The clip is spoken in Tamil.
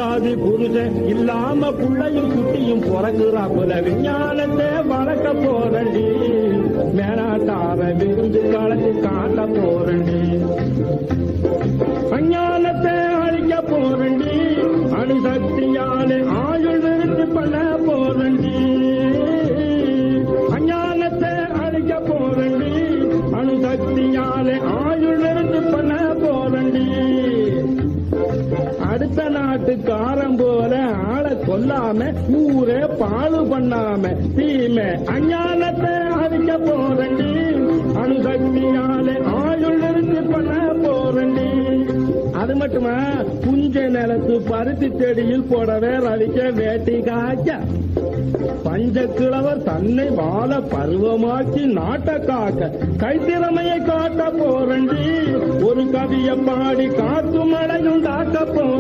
பஞ்சாதி புருஷன் இல்லாம புள்ளையும் குட்டியும் பிறகுறா போல விஞ்ஞானத்தை வளர்க்க போறண்டி மேலாட்டார விருந்து கலந்து காட்ட போறண்டி அஞ்ஞானத்தை அழிக்க போறண்டி அணுசக்தியாலே ஆயுள் நிறுத்தி பண்ண போறண்டி அஞ்ஞானத்தை அழிக்க போறண்டி அணுசக்தியாலே ஆயுள் நிறுத்தி பண்ண போறண்டி அடுத்த நாட்டுக்காரன் போல ஆளை கொல்லாம ஊரே பாழு பண்ணாம தீமை அஞ்ஞானத்தை அழிக்க போறண்டி அணுசக்தியாலே ஆயுள் நிறுத்தி பண்ண போறண்டி அது மட்டுமா புஞ்ச நிலத்து பருத்தி செடியில் போடவே ரவிக்க வேட்டி காய்க்க பஞ்சக்கிழவர் தன்னை வாழ பருவமாக்கி நாட்ட காக்க கைத்திறமையை காட்ட போறண்டி ஒரு கவியை பாடி காத்து மழையும் தாக்க போற